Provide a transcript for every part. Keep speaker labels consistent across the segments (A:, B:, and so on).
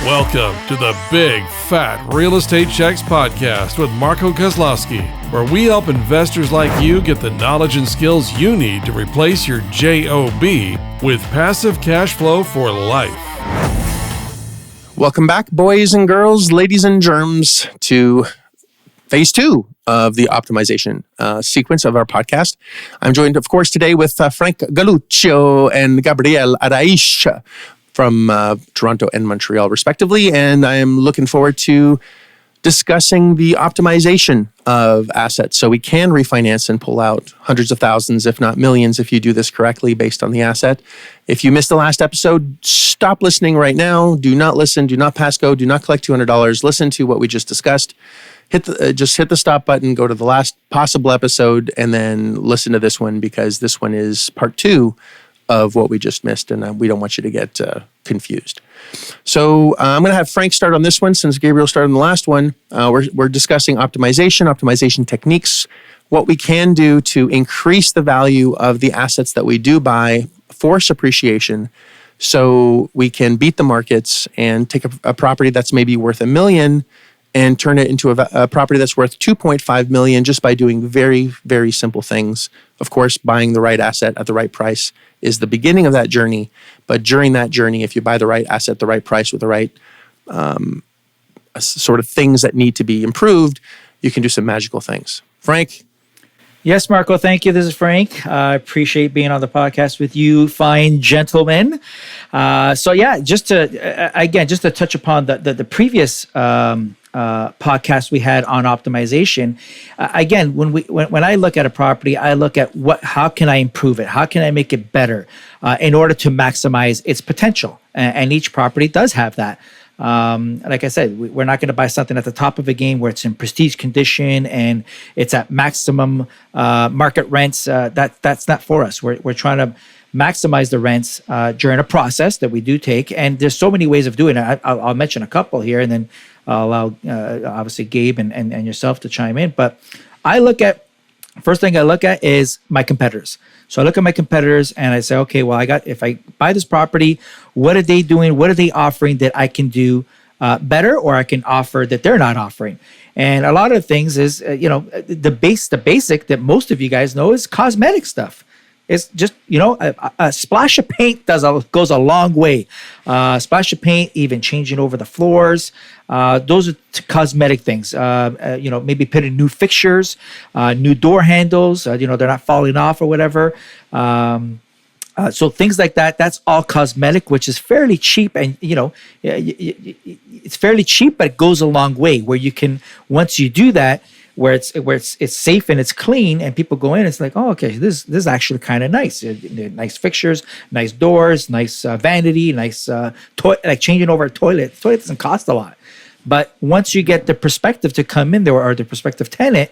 A: Welcome to the Big Fat Real Estate Checks podcast with Marco Kozlowski, where we help investors like you get the knowledge and skills you need to replace your JOB with passive cash flow for life.
B: Welcome back, boys and girls, ladies and germs, to phase 2 of the optimization sequence of our podcast. I'm joined, of course, today with Frank Galuccio and Gabriel Araiz from Toronto and Montreal, respectively. And I am looking forward to discussing the optimization of assets. So we can refinance and pull out hundreds of thousands, if not millions, if you do this correctly based on the asset. If you missed the last episode, stop listening right now. Do not listen. Do not pass go. Do not collect $200. Listen to what we just discussed. Just hit the stop button, go to the last possible episode, and then listen to this one, because this one is part 2 of what we just missed, and we don't want you to get confused. So I'm going to have Frank start on this one, since Gabriel started on the last one. We're discussing optimization techniques, what we can do to increase the value of the assets that we do buy, force appreciation, so we can beat the markets and take a property that's maybe worth $1 million and turn it into a property that's worth $2.5 million, just by doing very, very simple things. Of course, buying the right asset at the right price is the beginning of that journey. But during that journey, if you buy the right asset, the right price, with the right sort of things that need to be improved, you can do some magical things. Frank?
C: Yes, Marco, thank you. This is Frank. I appreciate being on the podcast with you, fine gentlemen. Just to touch upon the previous podcast we had on optimization. Again, when I look at a property, I look at how can I improve it? How can I make it better in order to maximize its potential? And each property does have that. Like I said, we're not going to buy something at the top of a game where it's in prestige condition and it's at maximum market rents. That's not for us. We're trying to maximize the rents during a process that we do take. And there's so many ways of doing it. I'll mention a couple here, and then I'll allow obviously Gabe and yourself to chime in. But first thing I look at is my competitors. So I look at my competitors and I say, okay, well, if I buy this property, what are they doing? What are they offering that I can do better, or I can offer that they're not offering? And a lot of things is, the basic that most of you guys know is cosmetic stuff. It's just, a splash of paint goes a long way. Splash of paint, even changing over the floors. Those are cosmetic things. Maybe putting new fixtures, new door handles. They're not falling off or whatever. So things like that. That's all cosmetic, which is fairly cheap, and it's fairly cheap, but it goes a long way. Where you can, once you do that, where it's safe and it's clean, and people go in, it's like, oh, okay, this is actually kind of nice. Nice fixtures, nice doors, nice vanity, nice toilet. Like changing over a toilet. The toilet doesn't cost a lot, but once you get the perspective to come in there, or the prospective tenant,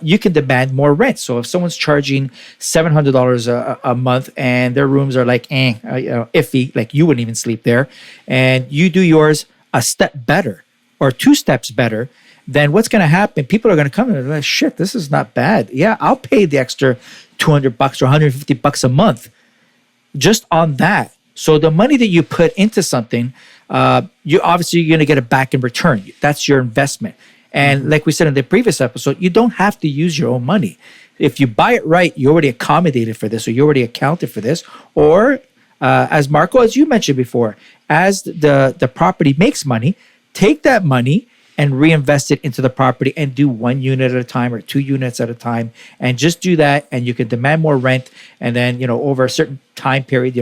C: you can demand more rent. So if someone's charging $700 a month and their rooms are like iffy, like you wouldn't even sleep there, and you do yours a step better or 2 steps better, then what's going to happen? People are going to come in and be like, shit, this is not bad. Yeah, I'll pay the extra $200 or $150 a month just on that. So the money that you put into something, you're going to get it back in return. That's your investment. And like we said in the previous episode, you don't have to use your own money. If you buy it right, you already accommodated for this, or you already accounted for this. Or as you mentioned before, as the property makes money, take that money and reinvest it into the property and do 1 unit at a time or 2 units at a time, and just do that, and you can demand more rent. And then, over a certain time period,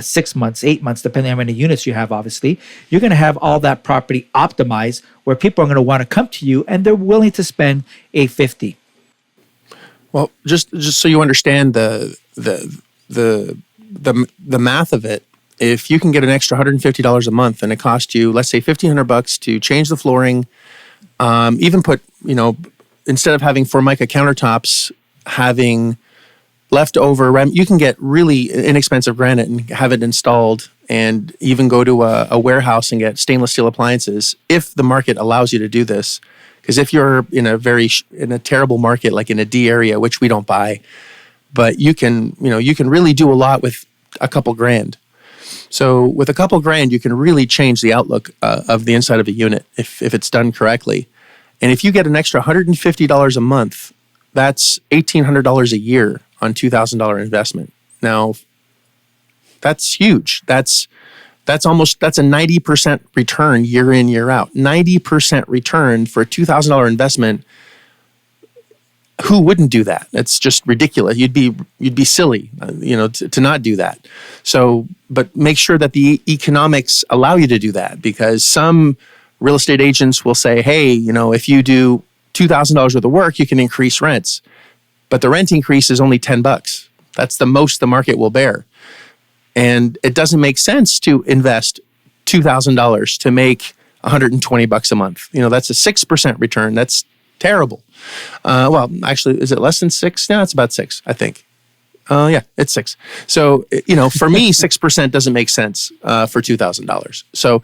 C: 6 months, 8 months, depending on how many units you have, obviously, you're going to have all that property optimized where people are going to want to come to you and they're willing to spend $850.
B: Well, just so you understand the math of it, if you can get an extra $150 a month and it costs you, let's say $1,500 to change the flooring, even put, instead of having Formica countertops, having leftover, you can get really inexpensive granite and have it installed, and even go to a warehouse and get stainless steel appliances if the market allows you to do this. Because if you're in a terrible market, like in a D area, which we don't buy, but you can really do a lot with a couple grand. So with a couple grand, you can really change the outlook of the inside of a unit if it's done correctly. And if you get an extra $150 a month, that's $1,800 a year on $2,000 investment. Now, that's huge. That's a 90% return year in, year out. 90% return for a $2,000 investment. Who wouldn't do that? It's just ridiculous. You'd be silly, to not do that. So, but make sure that the economics allow you to do that, because some real estate agents will say, hey, if you do $2,000 worth of work, you can increase rents. But the rent increase is only $10. That's the most the market will bear. And it doesn't make sense to invest $2,000 to make $120 a month. That's a 6% return. That's terrible. Well, actually, is it less than 6? No, it's about 6, I think. Yeah, it's 6. So, for me, 6% doesn't make sense for $2,000. So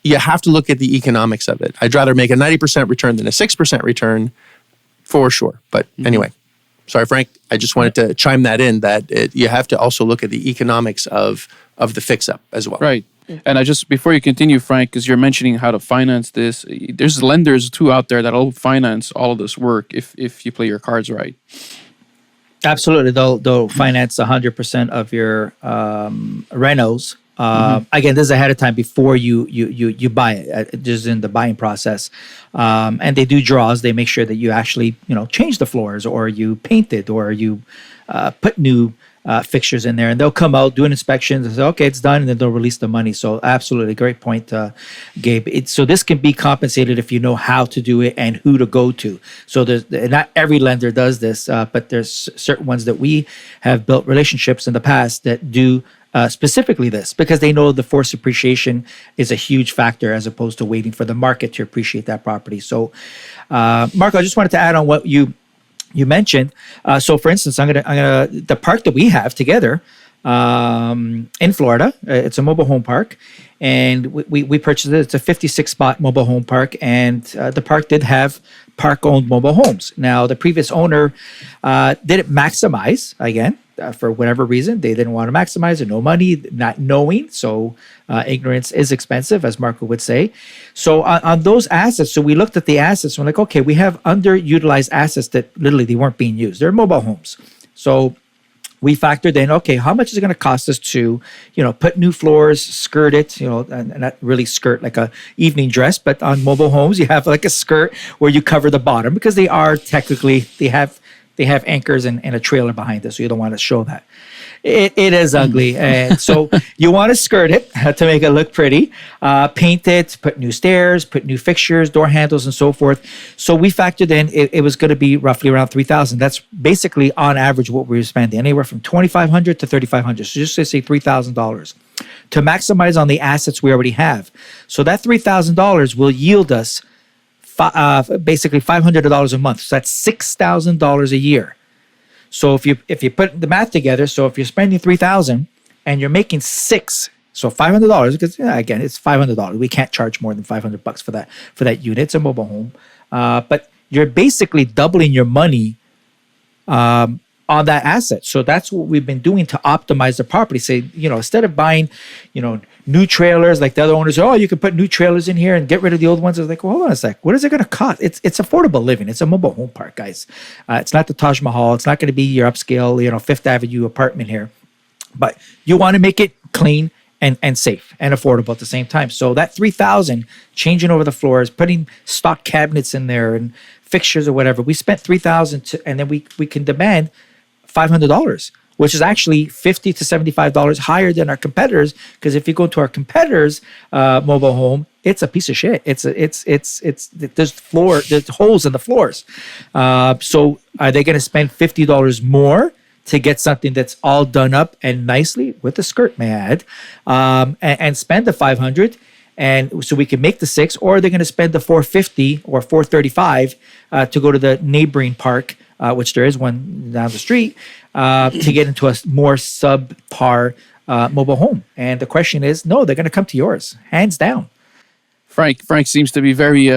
B: you have to look at the economics of it. I'd rather make a 90% return than a 6% return for sure. But anyway, sorry, Frank, I just wanted to chime that in, that you have to also look at the economics of the fix-up as well.
D: Right. And before you continue, Frank, because you're mentioning how to finance this, there's lenders too out there that'll finance all of this work if you play your cards right.
C: Absolutely. They'll finance 100% of your renos. Again, this is ahead of time before you buy it, just in the buying process. And they do draws. They make sure that you actually, change the floors, or you paint it, or you put new fixtures in there, and they'll come out, do an inspection, and say, okay, it's done, and then they'll release the money. So absolutely, great point, Gabe. So this can be compensated if you know how to do it and who to go to. So not every lender does this, but there's certain ones that we have built relationships in the past that do specifically this, because they know the forced appreciation is a huge factor, as opposed to waiting for the market to appreciate that property. So, Marco, I just wanted to add on what you mentioned. So, for instance, the park that we have together in Florida, it's a mobile home park, and we purchased it. It's a 56-spot mobile home park, and the park did have park-owned mobile homes. Now, the previous owner didn't maximize, again, for whatever reason. They didn't want to maximize it, no money, not knowing. So ignorance is expensive, as Marco would say. So on those assets, so we looked at the assets, and we're like, okay, we have underutilized assets that literally they weren't being used. They're mobile homes. So we factored in, okay, how much is it going to cost us to, put new floors, skirt it, and not really skirt like a evening dress, but on mobile homes, you have like a skirt where you cover the bottom, because they are technically, they have anchors and a trailer behind it, so you don't want to show that. It is ugly, and so you want to skirt it to make it look pretty, paint it, put new stairs, put new fixtures, door handles, and so forth. So we factored in it was going to be roughly around $3,000. That's basically on average what we were spending, anywhere from $2,500 to $3,500. So just to say $3,000 to maximize on the assets we already have. So that $3,000 will yield us basically $500 a month. So that's $6,000 a year. So if you put the math together, so if you're spending $3,000 and you're making $6,000, so $500, because again, it's $500. We can't charge more than $500 for that unit. It's a mobile home, but you're basically doubling your money on that asset. So that's what we've been doing to optimize the property. Say, instead of buying, new trailers like the other owners, you can put new trailers in here and get rid of the old ones. I was like, well, hold on a sec. What is it going to cost? It's affordable living. It's a mobile home park, guys. It's not the Taj Mahal. It's not going to be your upscale, Fifth Avenue apartment here. But you want to make it clean and safe and affordable at the same time. So that $3,000, changing over the floors, putting stock cabinets in there and fixtures or whatever, we spent $3,000 and then we can demand $500, which is actually $50 to $75 higher than our competitors. Because if you go to our competitors' mobile home, it's a piece of shit. There's holes in the floors. So are they going to spend $50 more to get something that's all done up and nicely with a skirt, may I add, and spend the $500? And so we can make the $600, or they're going to spend the $450 or $435 to go to the neighboring park, which there is one down the street, to get into a more subpar mobile home. And the question is, no, they're going to come to yours, hands down.
D: Frank seems to be very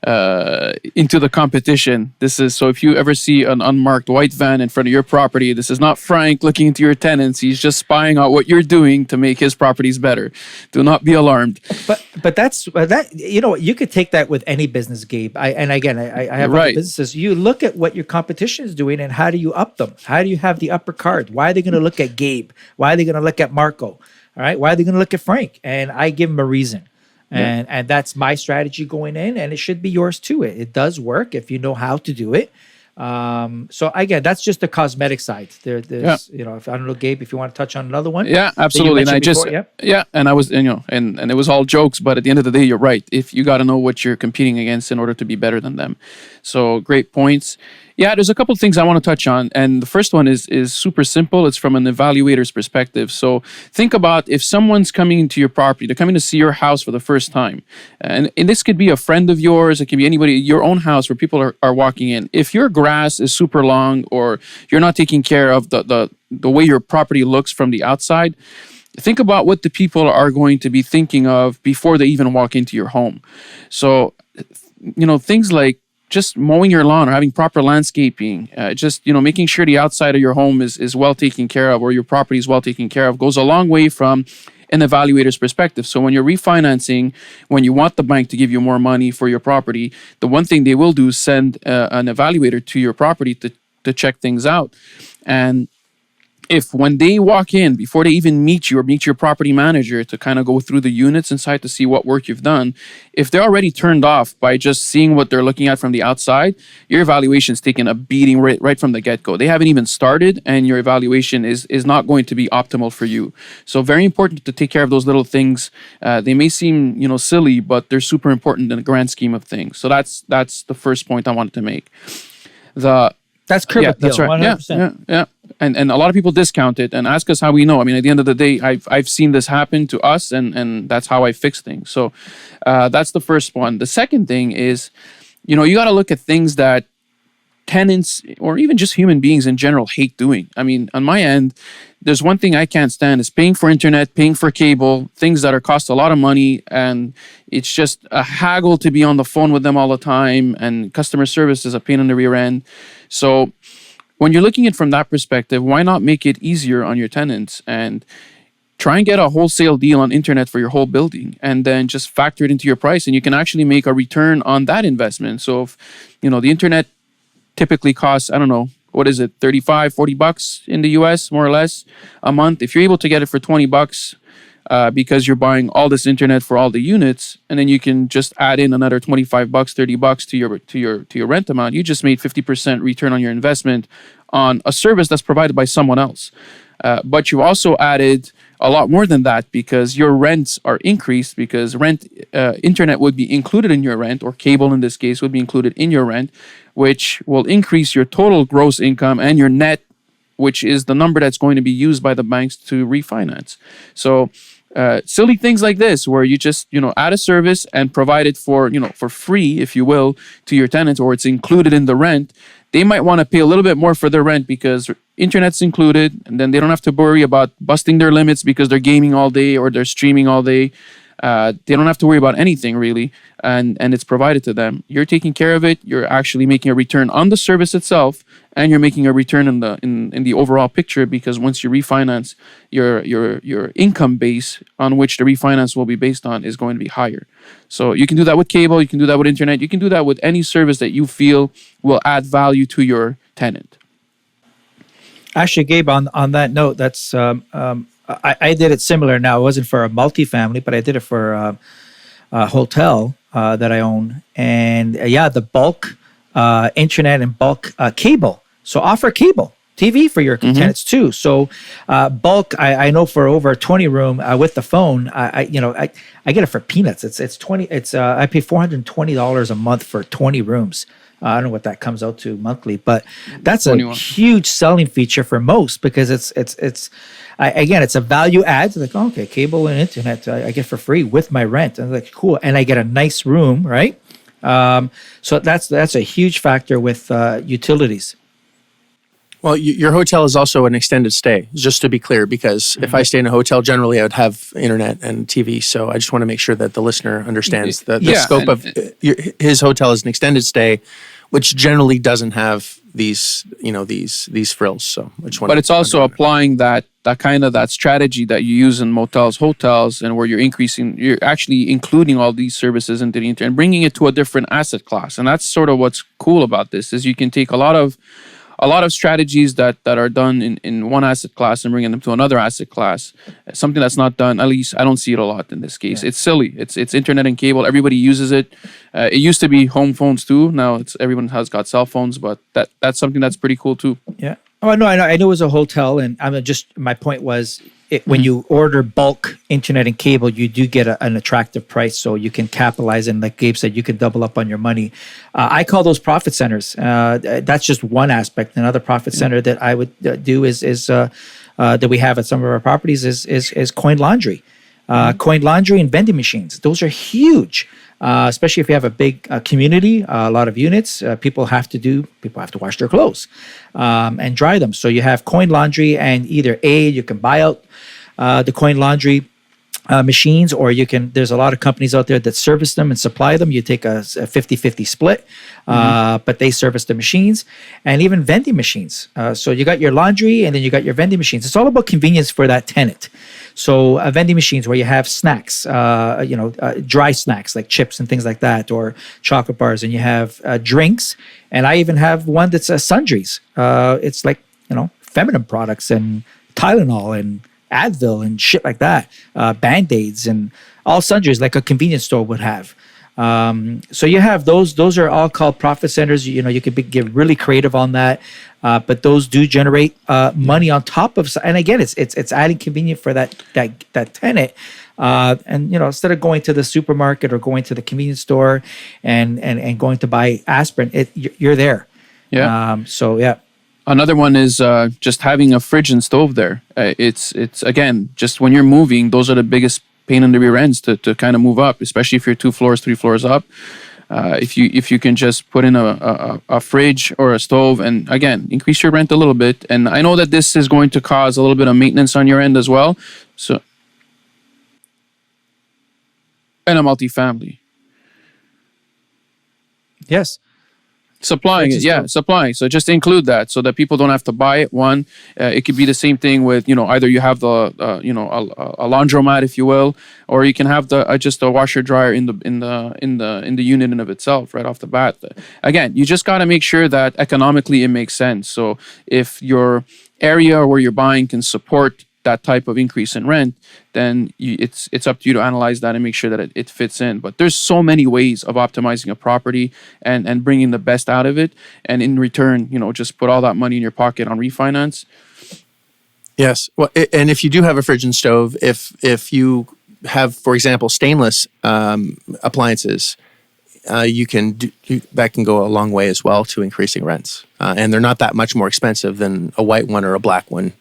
D: into the competition. This is so if you ever see an unmarked white van in front of your property, this is not Frank looking into your tenants. He's just spying out what you're doing to make his properties better. Do not be alarmed.
C: But that's that you could take that with any business, Gabe. I have other
D: Right.
C: businesses. You look at what your competition is doing and how do you up them? How do you have the upper card? Why are they going to look at Gabe? Why are they going to look at Marco? All right. Why are they going to look at Frank? And I give them a reason. And that's my strategy going in, and it should be yours too. It does work if you know how to do it. So again, that's just the cosmetic side. There's if I don't know, Gabe, if you want to touch on another one.
D: Yeah,
C: that you
D: absolutely. And I
C: mentioned
D: just
C: before,
D: and I was and it was all jokes, but at the end of the day, you're right. If you got to know what you're competing against in order to be better than them. So great points. Yeah, there's a couple of things I want to touch on, and the first one is super simple. It's from an evaluator's perspective. So think about if someone's coming into your property, they're coming to see your house for the first time, and this could be a friend of yours, it could be anybody, your own house where people are walking in. If your grass is super long or you're not taking care of the way your property looks from the outside, think about what the people are going to be thinking of before they even walk into your home. So, things like just mowing your lawn or having proper landscaping, just making sure the outside of your home is well taken care of, or your property is well taken care of, goes a long way from an evaluator's perspective. So when you're refinancing, when you want the bank to give you more money for your property, the one thing they will do is send an evaluator to your property to check things out. And if when they walk in, before they even meet you or meet your property manager to kind of go through the units inside to see what work you've done, if they're already turned off by just seeing what they're looking at from the outside, your evaluation's taking a beating right from the get-go. They haven't even started, and your evaluation is not going to be optimal for you. So very important to take care of those little things. They may seem silly, but they're super important in the grand scheme of things. So that's the first point I wanted to make.
C: That's curb appeal.
D: That's right.
C: 100%.
D: Yeah. And a lot of people discount it and ask us how we know. I mean, at the end of the day, I've seen this happen to us, and that's how I fix things. So that's the first one. The second thing is, you got to look at things that tenants or even just human beings in general hate doing. I mean, on my end, there's one thing I can't stand is paying for internet, paying for cable, things that cost a lot of money, and it's just a haggle to be on the phone with them all the time, and customer service is a pain in the rear end. So when you're looking at it from that perspective, why not make it easier on your tenants and try and get a wholesale deal on internet for your whole building, and then just factor it into your price, and you can actually make a return on that investment. So if the internet typically costs, I don't know, what is it, $35-$40 in the US, more or less, a month. If you're able to get it for $20 because you're buying all this internet for all the units, and then you can just add in another $25, $30 to your rent amount, you just made 50% return on your investment on a service that's provided by someone else. But you also added a lot more than that, because your rents are increased, because internet would be included in your rent, or cable in this case would be included in your rent, which will increase your total gross income and your net, which is the number that's going to be used by the banks to refinance. So silly things like this, where you just add a service and provide it for free, if you will, to your tenants, or it's included in the rent. They might want to pay a little bit more for their rent because internet's included, and then they don't have to worry about busting their limits because they're gaming all day or they're streaming all day. They don't have to worry about anything really, and it's provided to them. You're taking care of it. You're actually making a return on the service itself, and you're making a return in the overall picture, because once you refinance, your income base on which the refinance will be based on is going to be higher. So you can do that with cable, you can do that with internet, you can do that with any service that you feel will add value to your tenant.
C: Actually, Gabe, on that note, that's I did it similar. Now, it wasn't for a multifamily, but I did it for a hotel that I own. And the bulk internet and bulk cable. So offer cable TV for your tenants too. So bulk, I know for over a 20 room with the phone, I get it for peanuts. It's 20. It's I pay $420 a month for 20 rooms. I don't know what that comes out to monthly, but that's 21. A huge selling feature for most, because it's a value add. It's like, okay, cable and internet I get for free with my rent. And I'm like, cool, and I get a nice room, right? So that's a huge factor with utilities.
B: Well, your hotel is also an extended stay, just to be clear, because if I stay in a hotel, generally I would have internet and TV. So I just want to make sure that the listener understands the
D: Yeah,
B: scope of his hotel is an extended stay, which generally doesn't have these frills. So I just want.
D: But it's also applying that strategy that you use in motels, hotels, and where you're actually including all these services into the internet and bringing it to a different asset class. And that's sort of what's cool about this is you can take a lot of strategies that are done in one asset class and bringing them to another asset class. Something that's not done, at least I don't see it a lot in this case. Yeah. It's silly. It's internet and cable. Everybody uses it. It used to be home phones too. Now everyone has got cell phones, but that's something that's pretty cool too.
C: Yeah. Oh, no, I know it was a hotel, and my point was when you order bulk internet and cable, you do get an attractive price, so you can capitalize, and like Gabe said, you can double up on your money. I call those profit centers. That's just one aspect. Another profit center that I would do is that we have at some of our properties is coin laundry. Coin laundry and vending machines. Those are huge. Especially if you have a big community, a lot of units, people have to wash their clothes and dry them. So you have coin laundry, and either you can buy out the coin laundry machines, or there's a lot of companies out there that service them and supply them. You take a 50-50 split, but they service the machines, and even vending machines. So you got your laundry, and then you got your vending machines. It's all about convenience for that tenant. So vending machines where you have snacks, dry snacks like chips and things like that, or chocolate bars, and you have drinks. And I even have one that's sundries. It's like, feminine products and Tylenol and Advil and shit like that, Band-Aids and all sundries like a convenience store would have. So you have those. Those are all called profit centers. You could get really creative on that, but those do generate money on top of. And again, it's adding convenience for that tenant. And instead of going to the supermarket or going to the convenience store and going to buy aspirin, you're there.
D: Yeah.
C: So yeah.
D: Another one is just having a fridge and stove there. It's again, just when you're moving, those are the biggest pain in the rear ends to kind of move up, especially if you're 2 floors, 3 floors up. If you can just put in a fridge or a stove, and again, increase your rent a little bit. And I know that this is going to cause a little bit of maintenance on your end as well. So, and a multifamily.
C: Yes.
D: Supplying it, supplying. So just include that so that people don't have to buy it. One, it could be the same thing with either you have a laundromat, if you will, or you can have just a washer dryer in the unit in of itself right off the bat. Again, you just got to make sure that economically it makes sense. So if your area where you're buying can support that type of increase in rent, then it's up to you to analyze that and make sure that it fits in. But there's so many ways of optimizing a property and bringing the best out of it. And in return, just put all that money in your pocket on refinance.
B: Yes. Well, and if you do have a fridge and stove, if you have, for example, stainless appliances, that can go a long way as well to increasing rents. And they're not that much more expensive than a white one or a black one.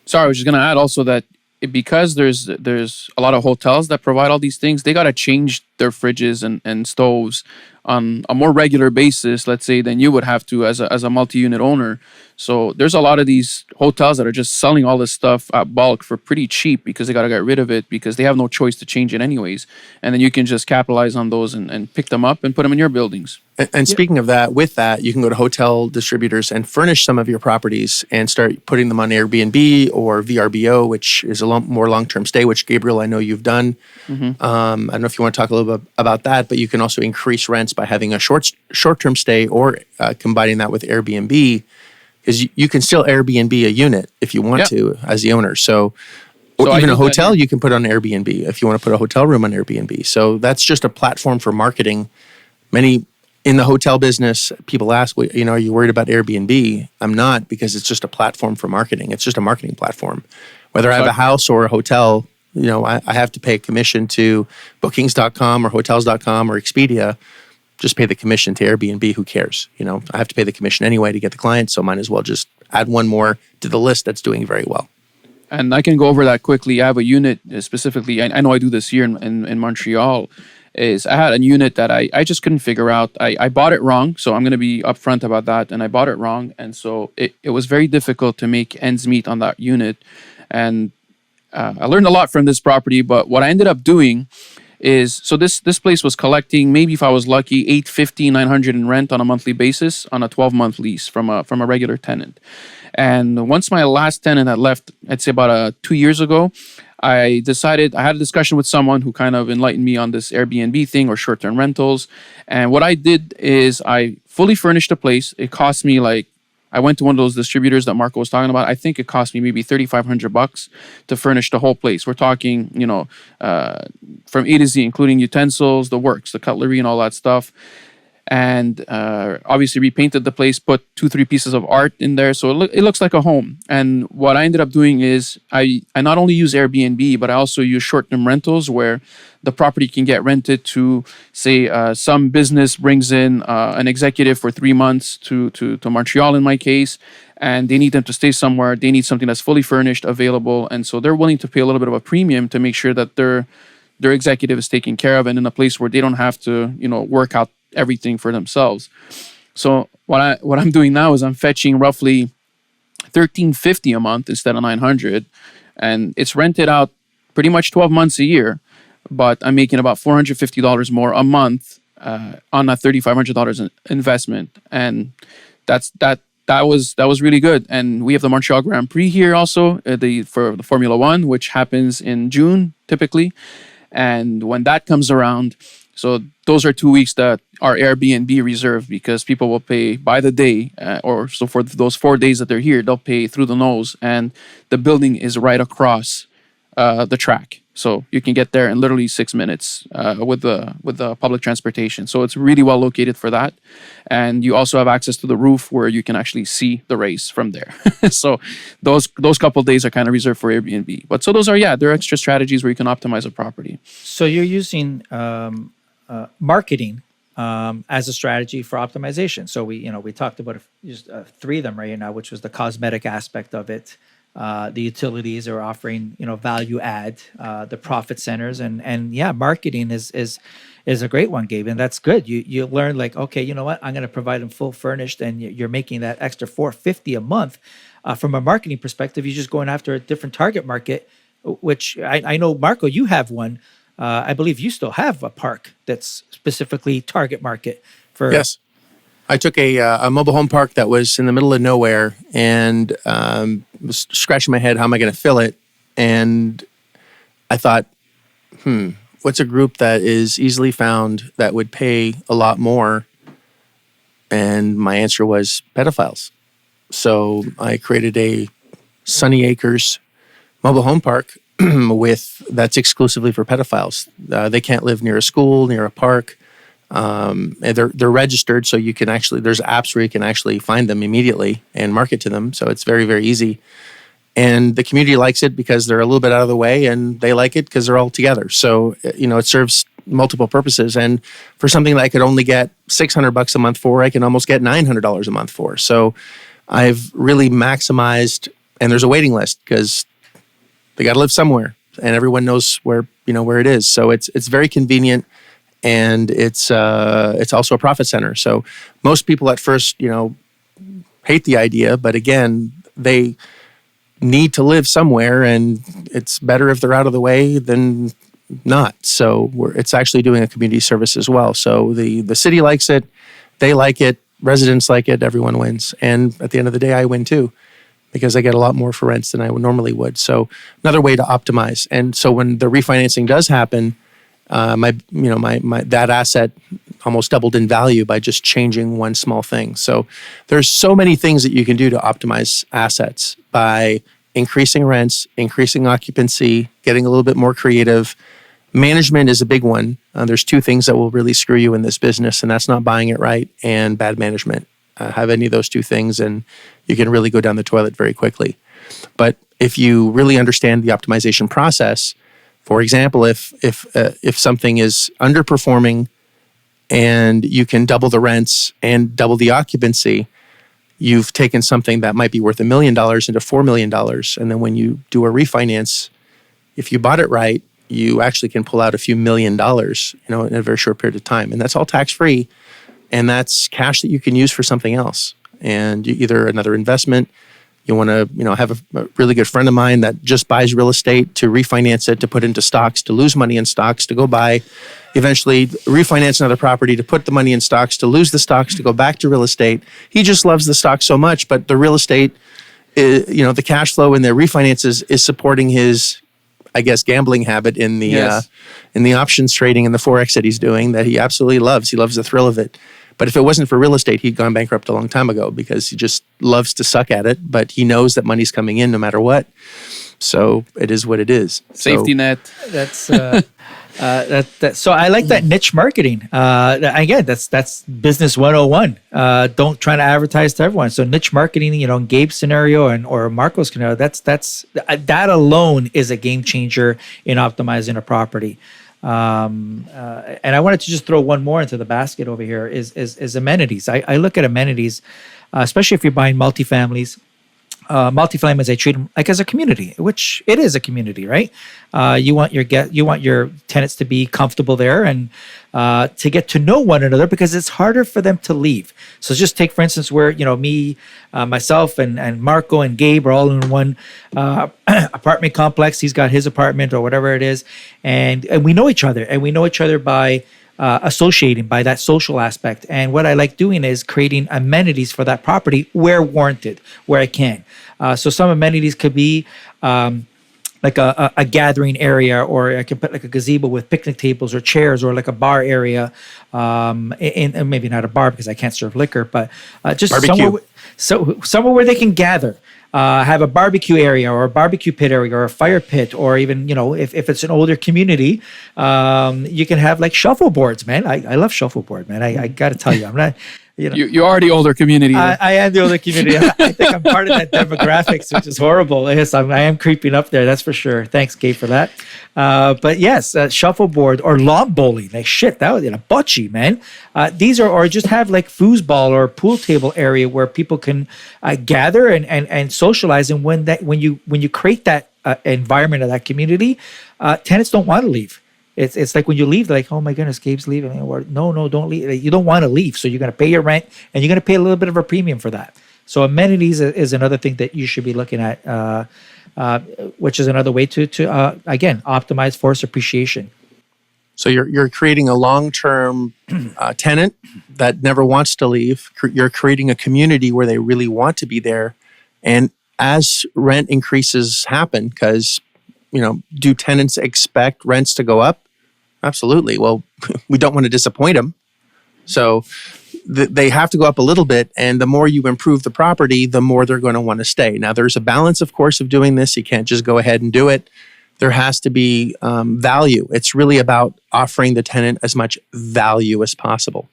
D: Sorry, I was just going to add also that because there's a lot of hotels that provide all these things, they got to change their fridges and stoves on a more regular basis, let's say, than you would have to as a multi-unit owner. So there's a lot of these hotels that are just selling all this stuff at bulk for pretty cheap because they got to get rid of it because they have no choice to change it anyways. And then you can just capitalize on those and pick them up and put them in your buildings.
B: And speaking of that, with that, you can go to hotel distributors and furnish some of your properties and start putting them on Airbnb or VRBO, which is a more long-term stay, which, Gabriel, I know you've done. Mm-hmm. I don't know if you want to talk a little bit about that, but you can also increase rents by having a short-term stay or combining that with Airbnb, because you can still Airbnb a unit if you want to as the owner. So even a hotel you can put on Airbnb if you want to put a hotel room on Airbnb. So that's just a platform for marketing. Many in the hotel business, people ask, are you worried about Airbnb? I'm not, because it's just a platform for marketing. It's just a marketing platform. Whether I have a house or a hotel, I have to pay a commission to bookings.com or hotels.com or Expedia. Just pay the commission to Airbnb. Who cares? I have to pay the commission anyway to get the client, so might as well just add one more to the list that's doing very well.
D: And I can go over that quickly. I have a unit specifically. I know I do this here in Montreal. is I had a unit that I just couldn't figure out. I bought it wrong, so I'm going to be upfront about that. And I bought it wrong, and so it was very difficult to make ends meet on that unit. And I learned a lot from this property, but what I ended up doing is, so this place was collecting, maybe if I was lucky, $850, $900 in rent on a monthly basis on a 12-month lease from a regular tenant. And once my last tenant had left, I'd say about 2 years ago, I decided, I had a discussion with someone who kind of enlightened me on this Airbnb thing or short-term rentals. And what I did is I fully furnished the place. It cost me like, I went to one of those distributors that Marco was talking about. I think it cost me maybe $3,500 to furnish the whole place. We're talking, from A to Z, including utensils, the works, the cutlery, and all that stuff. And obviously repainted the place, put 2-3 pieces of art in there, so it looks like a home. And what I ended up doing is I not only use Airbnb, but I also use short-term rentals where the property can get rented to, say, some business brings in an executive for 3 months to Montreal in my case, and they need them to stay somewhere. They need something that's fully furnished, available, and so they're willing to pay a little bit of a premium to make sure that their executive is taken care of and in a place where they don't have to, work out everything for themselves. So what I'm doing now is I'm fetching roughly $1,350 a month instead of $900, and it's rented out pretty much 12 months a year, but I'm making about $450 more a month on that $3,500 investment, and that was really good. And we have the Montreal Grand Prix here also for the Formula One, which happens in June typically, and when that comes around. So those are 2 weeks that are Airbnb reserved because people will pay by the day, or so for those 4 days that they're here, they'll pay through the nose. And the building is right across the track, so you can get there in literally 6 minutes with the public transportation. So it's really well located for that. And you also have access to the roof where you can actually see the race from there. So those couple of days are kind of reserved for Airbnb. But so those are there are extra strategies where you can optimize a property.
C: So you're using marketing as a strategy for optimization. So we talked about just 3 of them right now, which was the cosmetic aspect of it, the utilities are offering value add, the profit centers, and marketing is a great one, Gabe, and that's good. You learn like, okay, you know what, I'm going to provide them full furnished, and you're making that extra $450 a month. From a marketing perspective, you're just going after a different target market, which I know, Marco, you have one. I believe you still have a park that's specifically target market for.
B: Yes. I took a mobile home park that was in the middle of nowhere and was scratching my head, how am I going to fill it? And I thought, what's a group that is easily found that would pay a lot more? And my answer was pedophiles. So I created a Sunny Acres mobile home park that's exclusively for pedophiles. They can't live near a school, near a park. And they're registered, so you can actually, there's apps where you can actually find them immediately and market to them. So it's very, very easy. And the community likes it because they're a little bit out of the way, and they like it because they're all together. So, it serves multiple purposes. And for something that I could only get $600 a month for, I can almost get $900 a month for. So I've really maximized, and there's a waiting list because they got to live somewhere, and everyone knows where it is. So it's very convenient. And it's also a profit center. So most people at first, hate the idea, but again, they need to live somewhere, and it's better if they're out of the way than not. So it's actually doing a community service as well. So the city likes it, they like it, residents like it, everyone wins. And at the end of the day, I win too, because I get a lot more for rents than I normally would. So another way to optimize. And so when the refinancing does happen, my that asset almost doubled in value by just changing one small thing. So there's so many things that you can do to optimize assets by increasing rents, increasing occupancy, getting a little bit more creative. Management is a big one. There's 2 things that will really screw you in this business, and that's not buying it right and bad management. Have any of those 2 things, and you can really go down the toilet very quickly. But if you really understand the optimization process, for example, if something is underperforming and you can double the rents and double the occupancy, you've taken something that might be worth $1 million into $4 million. And then when you do a refinance, if you bought it right you actually can pull out a few $1 million, in a very short period of time. And that's all tax-free. And that's cash that you can use for something else. And either another investment, you want to, have a really good friend of mine that just buys real estate to refinance it, to put into stocks, to lose money in stocks, to go buy, eventually refinance another property, to put the money in stocks, to lose the stocks, to go back to real estate. He just loves the stock so much, but the real estate, the cash flow in the refinances is supporting his, I guess, gambling habit in the options trading and the Forex that he's doing that he absolutely loves. He loves the thrill of it. But if it wasn't for real estate, he'd gone bankrupt a long time ago because he just loves to suck at it. But he knows that money's coming in no matter what. So it is what it is.
D: Safety net.
C: That's so I like that niche marketing. Again, that's business 101. Don't try to advertise to everyone. So niche marketing, Gabe's scenario or Marco's scenario, that alone is a game changer in optimizing a property. And I wanted to just throw one more into the basket over here is amenities. I look at amenities, especially if you're buying multifamilies. Multifamilies, I treat them like as a community, which it is a community, right? You want your tenants to be comfortable there and to get to know one another because it's harder for them to leave. So just take, for instance, where me, myself, and Marco and Gabe are all in one apartment complex. He's got his apartment or whatever it is, and we know each other, by associating, by that social aspect. And what I like doing is creating amenities for that property where warranted, where I can. So some amenities could be like a gathering area, or I can put like a gazebo with picnic tables or chairs, or like a bar area, and maybe not a bar because I can't serve liquor, but just
B: barbecue.
C: somewhere where they can gather. Have a barbecue area or a barbecue pit area or a fire pit, or even, if it's an older community, you can have like shuffleboards, man. I love shuffleboard, man. I got to tell you, I'm not,
D: You're already older community.
C: I am the older community. I think I'm part of that demographics, which is horrible. Yes, I am creeping up there. That's for sure. Thanks, Gabe, for that. But yes, shuffleboard or lawn bowling. Like shit, that was bocce, man. These are, or just have like foosball or pool table area where people can gather and socialize. And when you create that environment of that community, tenants don't want to leave. It's like when you leave, they're like, oh my goodness, Gabe's leaving. No, don't leave. You don't want to leave. So you're going to pay your rent and you're going to pay a little bit of a premium for that. So amenities is another thing that you should be looking at, which is another way to again, optimize force appreciation.
B: So you're creating a long-term tenant that never wants to leave. You're creating a community where they really want to be there. And as rent increases happen, because do tenants expect rents to go up? Absolutely. Well, we don't want to disappoint them. So they have to go up a little bit. And the more you improve the property, the more they're going to want to stay. Now, there's a balance, of course, of doing this. You can't just go ahead and do it. There has to be value. It's really about offering the tenant as much value as possible.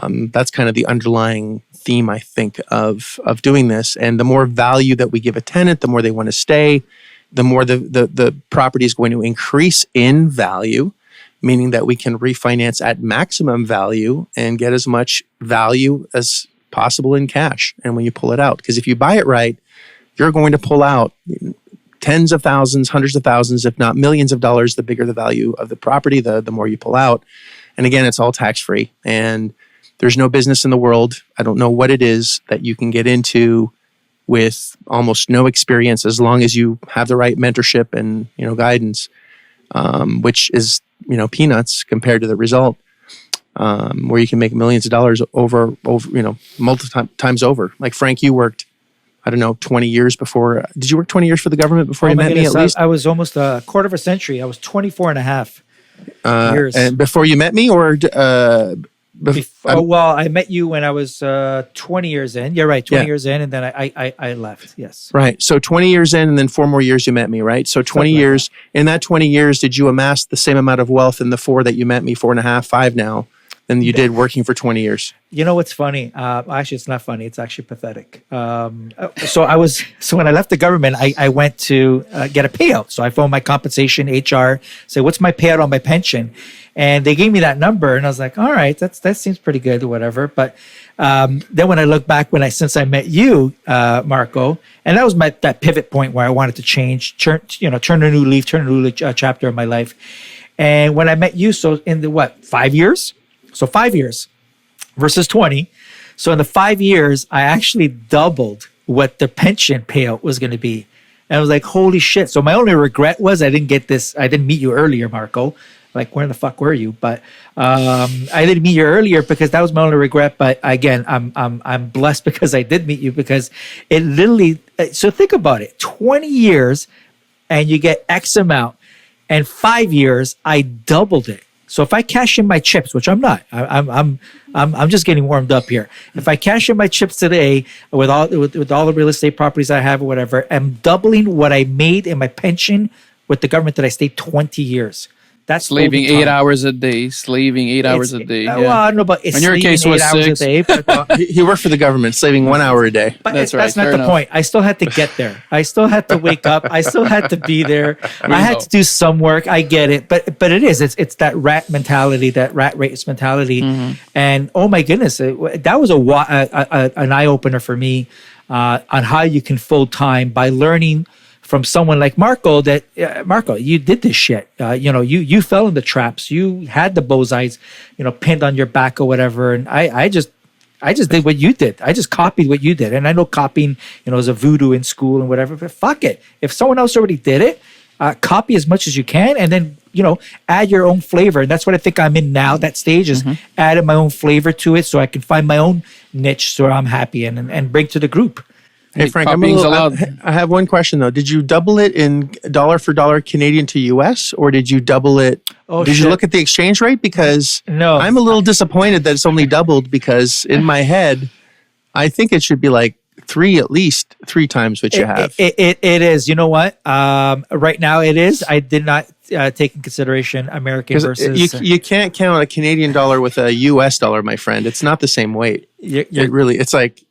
B: That's kind of the underlying theme, I think, of doing this. And the more value that we give a tenant, the more they want to stay, the more the property is going to increase in value, meaning that we can refinance at maximum value and get as much value as possible in cash. And when you pull it out, because if you buy it right, you're going to pull out tens of thousands, hundreds of thousands, if not millions of dollars. The bigger the value of the property, the more you pull out. And again, it's all tax-free. And there's no business in the world, I don't know what it is, that you can get into with almost no experience, as long as you have the right mentorship and guidance, which is peanuts compared to the result, where you can make millions of dollars over multiple times over. Like Frank, you worked, 20 years before. Did you work 20 years for the government before you met me? At least
C: I was almost a quarter of a century. I was 24 and a half years.
B: And before you met me, or
C: well, I met you when I was 20 years in. You're right, 20 years in, and then I left. Yes.
B: Right. So 20 years in, and then 4 more years you met me, right? So 20 years. In that 20 years, did you amass the same amount of wealth in the 4 that you met me, 4.5, 5 now, than you did working for 20 years?
C: You know what's funny? Actually, it's not funny. It's actually pathetic. So when I left the government, I went to get a payout. So I phoned my compensation, HR, say, what's my payout on my pension? And they gave me that number, and I was like, all right, that seems pretty good or whatever. But then when I look back, since I met you, Marco, and that was that pivot point where I wanted to change, turn a new leaf, turn a new chapter of my life. And when I met you, so in the 5 years? So 5 years versus 20. So in the 5 years, I actually doubled what the pension payout was going to be. And I was like, holy shit. So my only regret was I didn't meet you earlier, Marco. Like, where the fuck were you? But I didn't meet you earlier because that was my only regret. But again, I'm blessed because I did meet you, because it literally. So think about it: 20 years, and you get X amount, and 5 years, I doubled it. So if I cash in my chips, which I'm not, I'm just getting warmed up here. If I cash in my chips today with all the real estate properties I have or whatever, I'm doubling what I made in my pension with the government that I stayed 20 years. That's
D: slaving 8 hours a day. Slaving 8 hours a day.
C: Well, I don't know about it's
D: in your case,
C: 8
D: was
C: hours
D: 6.
C: a day. But,
B: He worked for the government, saving 1 hour a day.
C: but
D: That's
C: that's
D: right,
C: not
D: fair
C: the
D: enough.
C: point. I still had to get there. I still had to wake up. I still had to be there. I had to do some work. I get it, but it is. It's that rat mentality, that rat race mentality, and oh my goodness, that was an eye opener for me on how you can full time by learning from someone like Marco. That Marco, you did this shit. You fell in the traps. You had the bullseyes, pinned on your back or whatever. And I just did what you did. I just copied what you did. And I know copying, is a voodoo in school and whatever. But fuck it. If someone else already did it, copy as much as you can, and then add your own flavor. And that's what I think I'm in now. That stage is adding my own flavor to it, so I can find my own niche, so I'm happy and bring to the group.
B: Hey, Frank,
D: copying's allowed.
B: I have one question, though. Did you double it in dollar for dollar Canadian to US, or did you double it? Did you look at the exchange rate? Because
C: No.
B: I'm a little disappointed that it's only doubled, because in my head, I think it should be like at least three times what you have.
C: It is. You know what? Right now it is. I did not take in consideration American versus.
B: You can't count a Canadian dollar with a US dollar, my friend. It's not the same weight. It's like,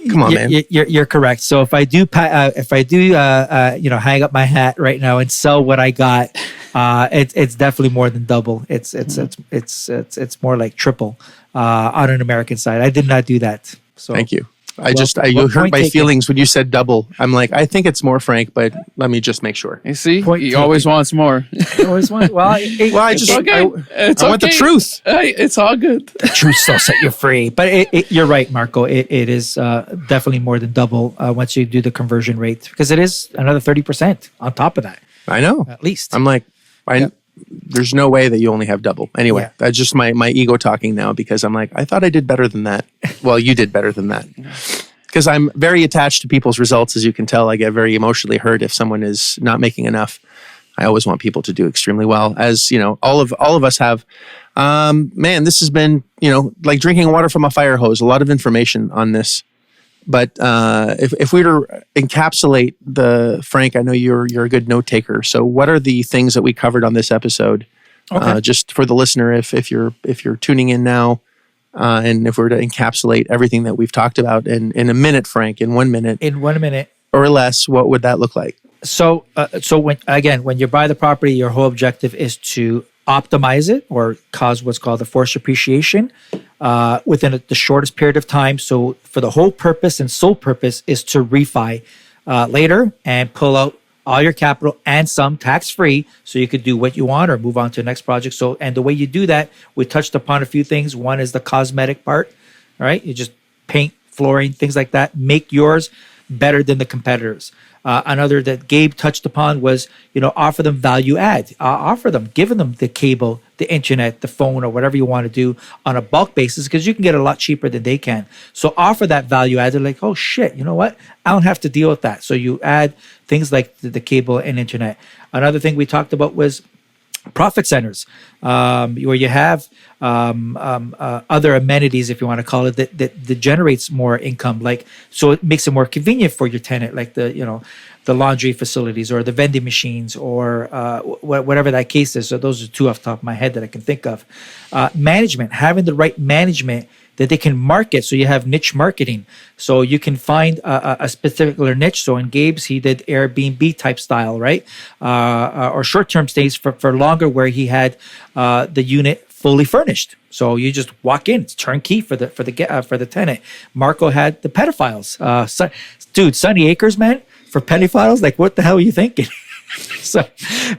B: come on, man.
C: You're correct. So if I do, hang up my hat right now and sell what I got, it's definitely more than double. It's more like triple on an American side. I did not do that. So
B: thank you. You hurt my feelings when you said double. I'm like, I think it's more, Frank, but let me just make sure.
D: You see, he always wants more.
C: Always want. Well, I
B: want the truth.
D: It's all good.
C: The truth will set you free. But you're right, Marco. It is definitely more than double once you do the conversion rate, because it is another 30% on top of that.
B: I know.
C: At least.
B: I'm like, there's no way that you only have double. Anyway, that's just my ego talking now, because I'm like, I thought I did better than that. Well, you did better than that. Because I'm very attached to people's results. As you can tell, I get very emotionally hurt if someone is not making enough. I always want people to do extremely well, as all of us have. Man, this has been like drinking water from a fire hose. A lot of information on this. But if we were to encapsulate Frank, I know you're a good note taker. So what are the things that we covered on this episode? Okay. Just for the listener, if you're tuning in now, and if we were to encapsulate everything that we've talked about in a minute, Frank, in 1 minute, or less, what would that look like?
C: So when you buy the property, your whole objective is to optimize it or cause what's called the forced appreciation within the shortest period of time. So for the whole purpose and sole purpose is to refi later and pull out all your capital and some tax-free, so you could do what you want or move on to the next project. So, and the way you do that, we touched upon a few things. One is the cosmetic part. All right, you just paint, flooring, things like that. Make yours better than the competitors. Another that Gabe touched upon was, offer them value add. Giving them the cable, the internet, the phone, or whatever you want to do on a bulk basis, because you can get a lot cheaper than they can. So offer that value add. They're like, oh shit, you know what? I don't have to deal with that. So you add things like the cable and internet. Another thing we talked about was profit centers, where you have other amenities, if you want to call it, that generates more income. Like, so it makes it more convenient for your tenant, like the laundry facilities or the vending machines or whatever that case is. So those are two off the top of my head that I can think of. Management, having the right management that they can market. So you have niche marketing. So you can find a particular niche. So in Gabe's, he did Airbnb type style, right? Or short-term stays for longer, where he had the unit fully furnished. So you just walk in, it's turnkey for the tenant. Marco had the pedophiles. Dude, Sunny Acres, man, for pedophiles, like what the hell are you thinking? So,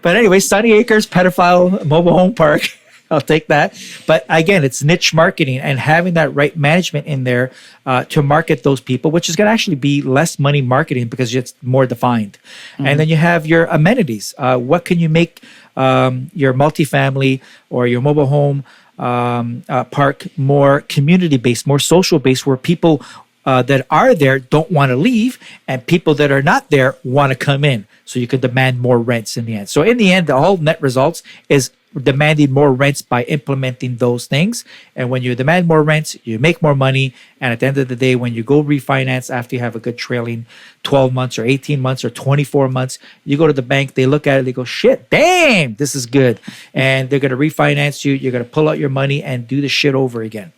C: but anyway, Sunny Acres pedophile mobile home park. I'll take that. But again, it's niche marketing and having that right management in there to market those people, which is going to actually be less money marketing because it's more defined. Mm-hmm. And then you have your amenities. What can you make your multifamily or your mobile home park more community-based, more social-based, where people that are there don't want to leave and people that are not there want to come in. So you could demand more rents in the end. So in the end, the whole net results is demanding more rents by implementing those things. And when you demand more rents, you make more money. And at the end of the day, when you go refinance after you have a good trailing 12 months or 18 months or 24 months, you go to the bank, they look at it, they go, shit, damn, this is good. And they're going to refinance you. You're going to pull out your money and do the shit over again.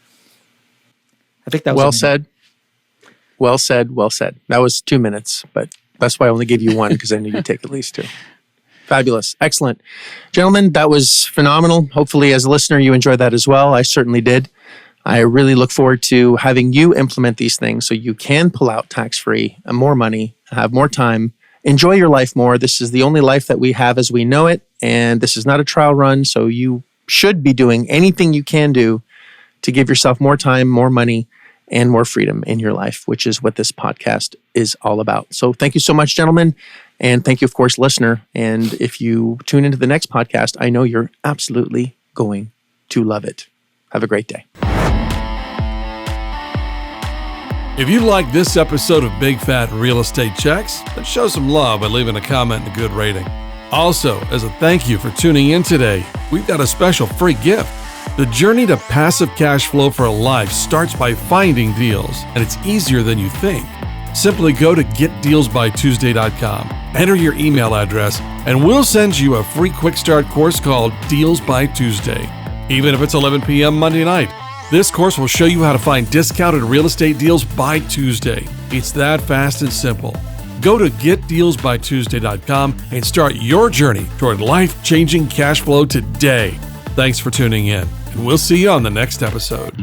C: I think that was
B: well said. Well said. Well said. That was 2 minutes, but that's why I only gave you one because I knew you'd take at least 2. Fabulous. Excellent. Gentlemen, that was phenomenal. Hopefully, as a listener, you enjoyed that as well. I certainly did. I really look forward to having you implement these things so you can pull out tax-free and more money, have more time, enjoy your life more. This is the only life that we have as we know it, and this is not a trial run, so you should be doing anything you can do to give yourself more time, more money, and more freedom in your life, which is what this podcast is all about. So thank you so much, gentlemen. And thank you, of course, listener. And if you tune into the next podcast, I know you're absolutely going to love it. Have a great day.
A: If you like this episode of Big Fat Real Estate Checks, then show some love by leaving a comment and a good rating. Also, as a thank you for tuning in today, we've got a special free gift. The journey to passive cash flow for a life starts by finding deals, and it's easier than you think. Simply go to getdealsbytuesday.com, enter your email address, and we'll send you a free quick start course called Deals by Tuesday. Even if it's 11 p.m. Monday night, this course will show you how to find discounted real estate deals by Tuesday. It's that fast and simple. Go to getdealsbytuesday.com and start your journey toward life-changing cash flow today. Thanks for tuning in, and we'll see you on the next episode.